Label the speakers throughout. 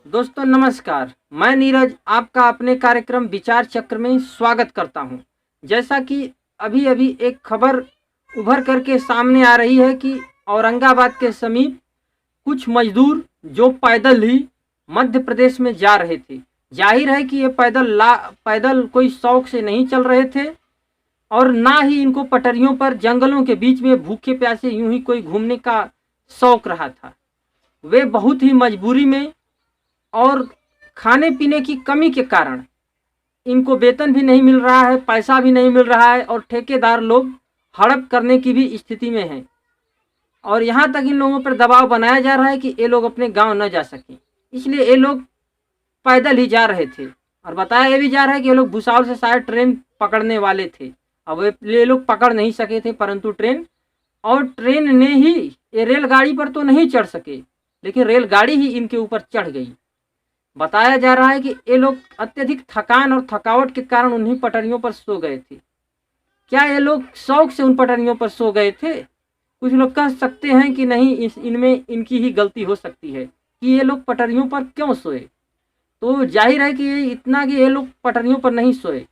Speaker 1: दोस्तों नमस्कार, मैं नीरज आपका अपने कार्यक्रम विचार चक्र में स्वागत करता हूं। जैसा कि अभी अभी एक खबर उभर करके सामने आ रही है कि औरंगाबाद के समीप कुछ मजदूर जो पैदल ही मध्य प्रदेश में जा रहे थे। जाहिर है कि ये पैदल कोई शौक से नहीं चल रहे थे और ना ही इनको पटरियों पर जंगलों के बीच में भूखे प्यासे यूं ही कोई घूमने का शौक रहा था। वे बहुत ही मजबूरी में और खाने पीने की कमी के कारण, इनको वेतन भी नहीं मिल रहा है, पैसा भी नहीं मिल रहा है और ठेकेदार लोग हड़प करने की भी स्थिति में हैं। और यहाँ तक इन लोगों पर दबाव बनाया जा रहा है कि ये लोग अपने गांव न जा सकें, इसलिए ये लोग पैदल ही जा रहे थे। और बताया ये भी जा रहा है कि ये लोग भुसावल से शायद ट्रेन पकड़ने वाले थे। अब ये लोग पकड़ नहीं सके थे परंतु ट्रेन ने ही, ये रेलगाड़ी पर तो नहीं चढ़ सके लेकिन रेलगाड़ी ही इनके ऊपर चढ़ गई। बताया जा रहा है कि ये लोग अत्यधिक थकान और थकावट के कारण उन्हीं पटरियों पर सो गए थे। क्या ये लोग शौक से उन पटरियों पर सो गए थे? कुछ लोग कह सकते हैं कि नहीं, इनमें इनकी ही गलती हो सकती है कि ये लोग पटरियों पर क्यों सोए। तो जाहिर है कि ये लोग पटरियों पर नहीं सोए।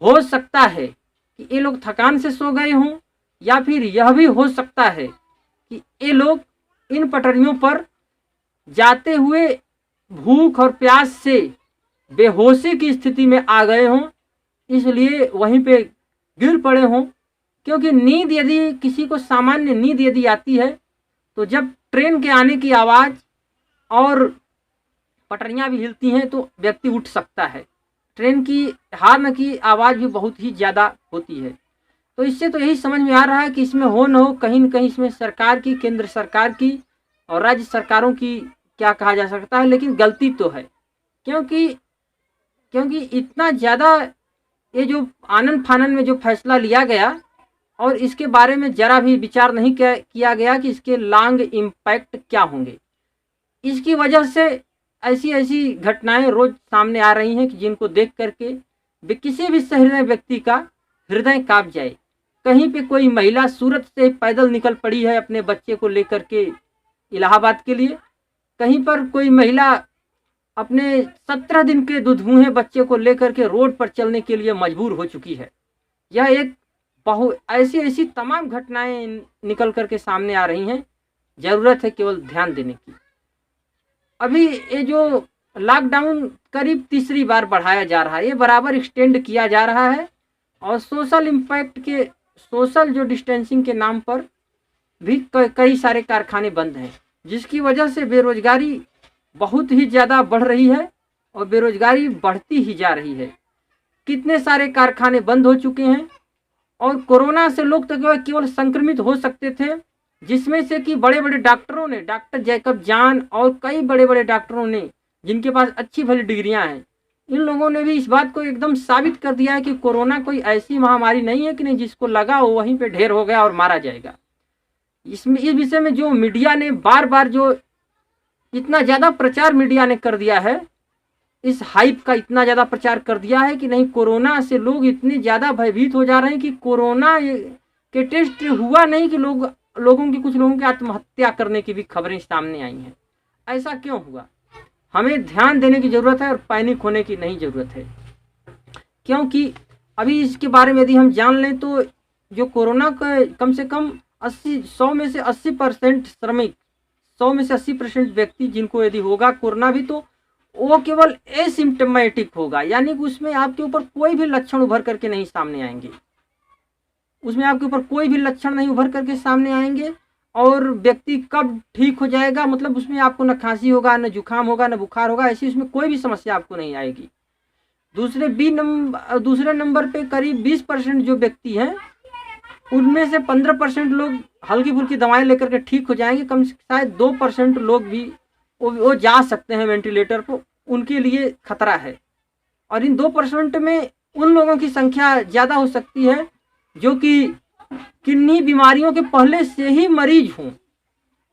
Speaker 1: हो सकता है कि ये लोग थकान से सो गए हों, या फिर यह भी हो सकता है कि ये लोग इन पटरियों पर जाते हुए भूख और प्यास से बेहोशी की स्थिति में आ गए हों, इसलिए वहीं पे गिर पड़े हों। क्योंकि नींद, यदि किसी को सामान्य नींद यदि आती है तो जब ट्रेन के आने की आवाज़ और पटरियां भी हिलती हैं तो व्यक्ति उठ सकता है। ट्रेन की हॉर्न की आवाज़ भी बहुत ही ज़्यादा होती है। तो इससे तो यही समझ में आ रहा है कि इसमें हो न हो, कहीं न कहीं इसमें सरकार की, केंद्र सरकार की और राज्य सरकारों की, क्या कहा जा सकता है, लेकिन गलती तो है। क्योंकि इतना ज़्यादा ये जो आनन फानन में जो फैसला लिया गया और इसके बारे में ज़रा भी विचार नहीं किया गया कि इसके लॉन्ग इम्पैक्ट क्या होंगे। इसकी वजह से ऐसी ऐसी घटनाएं रोज़ सामने आ रही हैं कि जिनको देख करके किसी भी सहृदय व्यक्ति का हृदय कांप जाए। कहीं पे कोई महिला सूरत से पैदल निकल पड़ी है अपने बच्चे को लेकर के इलाहाबाद के लिए। कहीं पर कोई महिला अपने 17 दिन के दुधमुहे बच्चे को लेकर के रोड पर चलने के लिए मजबूर हो चुकी है। यह एक ऐसी तमाम घटनाएं निकल करके सामने आ रही हैं। ज़रूरत है केवल ध्यान देने की। अभी ये जो लॉकडाउन करीब तीसरी बार बढ़ाया जा रहा है, ये बराबर एक्सटेंड किया जा रहा है और सोशल जो डिस्टेंसिंग के नाम पर भी कई सारे कारखाने बंद हैं, जिसकी वजह से बेरोजगारी बहुत ही ज़्यादा बढ़ रही है और बेरोजगारी बढ़ती ही जा रही है। कितने सारे कारखाने बंद हो चुके हैं और कोरोना से लोग तो केवल संक्रमित हो सकते थे, जिसमें से कि बड़े बड़े डॉक्टरों ने, डॉक्टर जैकब जान और कई बड़े बड़े डॉक्टरों ने, जिनके पास अच्छी भली डिग्रियां हैं, इन लोगों ने भी इस बात को एकदम साबित कर दिया है कि कोरोना कोई ऐसी महामारी नहीं है कि नहीं जिसको लगा वो वहीं पे ढेर हो गया और मारा जाएगा। इस विषय में जो मीडिया ने बार बार जो इतना ज़्यादा प्रचार मीडिया ने कर दिया है, इस हाइप का इतना ज़्यादा प्रचार कर दिया है कि नहीं, कोरोना से लोग इतने ज़्यादा भयभीत हो जा रहे हैं कि कोरोना के टेस्ट हुआ नहीं कि कुछ लोगों की आत्महत्या करने की भी खबरें सामने आई हैं। ऐसा क्यों हुआ? हमें ध्यान देने की ज़रूरत है और पैनिक होने की नहीं ज़रूरत है। क्योंकि अभी इसके बारे में यदि हम जान लें तो जो कोरोना का कम से कम 100 में से 80% श्रमिक, 100 में से 80% व्यक्ति जिनको यदि होगा कोरोना भी, तो वो केवल एसिम्प्टोमेटिक होगा, यानी कि उसमें आपके ऊपर कोई भी लक्षण उभर करके नहीं सामने आएंगे। उसमें आपके ऊपर कोई भी लक्षण नहीं उभर करके सामने आएंगे और व्यक्ति कब ठीक हो जाएगा, मतलब उसमें आपको न खांसी होगा, न जुकाम होगा, न बुखार होगा, ऐसी उसमें कोई भी समस्या आपको नहीं आएगी। दूसरे नंबर पे करीब 20% जो व्यक्ति हैं, उनमें से 15% लोग हल्की फुल्की दवाएं लेकर के ठीक हो जाएंगे। कम से शायद 2% लोग भी वो जा सकते हैं वेंटिलेटर पर, उनके लिए खतरा है। और इन 2% में उन लोगों की संख्या ज़्यादा हो सकती है जो कि किन्हीं बीमारियों के पहले से ही मरीज हों।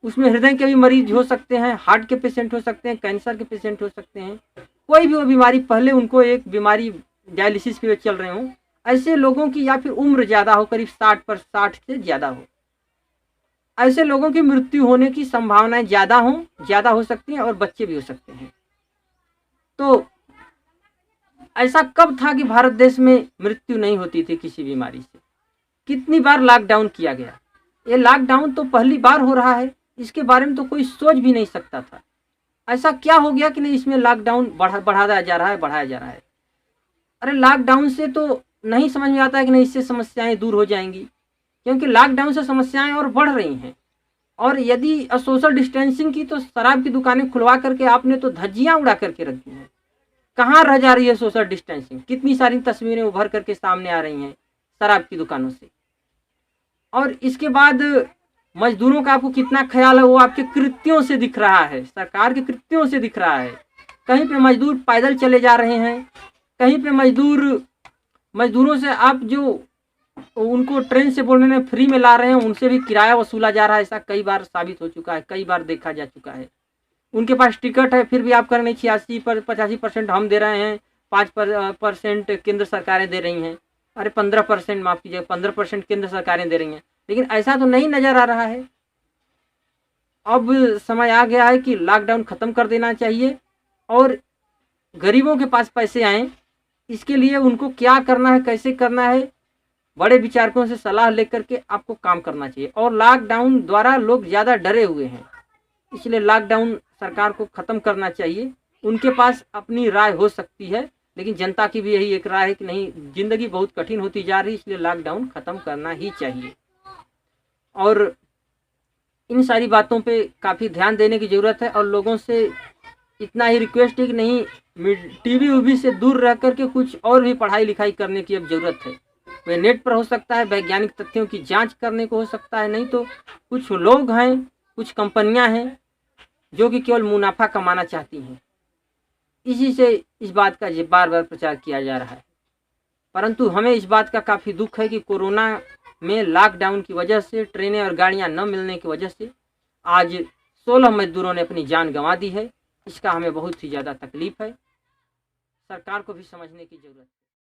Speaker 1: उसमें हृदय के भी मरीज हो सकते हैं, हार्ट के पेशेंट हो सकते हैं, कैंसर के पेशेंट हो सकते हैं, कोई भी वो बीमारी पहले उनको एक बीमारी डायलिसिस पे चल रहे हों, ऐसे लोगों की या फिर उम्र ज़्यादा हो, करीब 60 से ज़्यादा हो। ऐसे लोगों की मृत्यु होने की संभावनाएं ज़्यादा हो सकती हैं और बच्चे भी हो सकते हैं। तो ऐसा कब था कि भारत देश में मृत्यु नहीं होती थी किसी बीमारी से? कितनी बार लॉकडाउन किया गया? ये लॉकडाउन तो पहली बार हो रहा है, इसके बारे में तो कोई सोच भी नहीं सकता था। ऐसा क्या हो गया कि नहीं इसमें लॉकडाउन बढ़ाया जा रहा है। अरे लॉकडाउन से तो नहीं समझ में आता है कि नहीं इससे समस्याएं दूर हो जाएंगी, क्योंकि लॉकडाउन से समस्याएं और बढ़ रही हैं। और यदि सोशल डिस्टेंसिंग की, तो शराब की दुकानें खुलवा करके आपने तो धज्जियां उड़ा करके रख दी हैं। कहाँ रह जा रही है सोशल डिस्टेंसिंग? कितनी सारी तस्वीरें उभर करके सामने आ रही हैं शराब की दुकानों से। और इसके बाद मजदूरों का आपको कितना ख्याल है, वो आपके कृत्यों से दिख रहा है, सरकार के कृत्यों से दिख रहा है। कहीं पे मजदूर पैदल चले जा रहे हैं, कहीं पे मजदूरों से आप जो उनको ट्रेन से बोलने में फ्री में ला रहे हैं, उनसे भी किराया वसूला जा रहा है। ऐसा कई बार साबित हो चुका है, कई बार देखा जा चुका है। उनके पास टिकट है, फिर भी आप कह रहे हैं 85% हम दे रहे हैं, 5% केंद्र सरकारें दे रही हैं। अरे 15%, माफ़ कीजिए, 15% केंद्र सरकारें दे रही हैं, लेकिन ऐसा तो नहीं नज़र आ रहा है। अब समय आ गया है कि लॉकडाउन ख़त्म कर देना चाहिए और गरीबों के पास पैसे आएँ। इसके लिए उनको क्या करना है, कैसे करना है, बड़े विचारकों से सलाह लेकर के आपको काम करना चाहिए। और लॉकडाउन द्वारा लोग ज़्यादा डरे हुए हैं, इसलिए लॉकडाउन सरकार को ख़त्म करना चाहिए। उनके पास अपनी राय हो सकती है, लेकिन जनता की भी यही एक राय है कि नहीं, ज़िंदगी बहुत कठिन होती जा रही है, इसलिए लॉकडाउन ख़त्म करना ही चाहिए। और इन सारी बातों पे काफ़ी ध्यान देने की ज़रूरत है। और लोगों से इतना ही रिक्वेस्ट है कि नहीं, टीवी वीवी से दूर रह करके कुछ और भी पढ़ाई लिखाई करने की अब ज़रूरत है। वे नेट पर हो सकता है, वैज्ञानिक तथ्यों की जांच करने को हो सकता है, नहीं तो कुछ लोग हैं, कुछ कंपनियां हैं जो कि केवल मुनाफा कमाना चाहती हैं। इसी से इस बात का बार बार प्रचार किया जा रहा है। परंतु हमें इस बात का काफ़ी दुख है कि कोरोना में लॉकडाउन की वजह से, ट्रेनें और गाड़ियां न मिलने की वजह से आज 16 मजदूरों ने अपनी जान गंवा दी है। इसका हमें बहुत ही ज़्यादा तकलीफ है। सरकार को भी समझने की ज़रूरत है।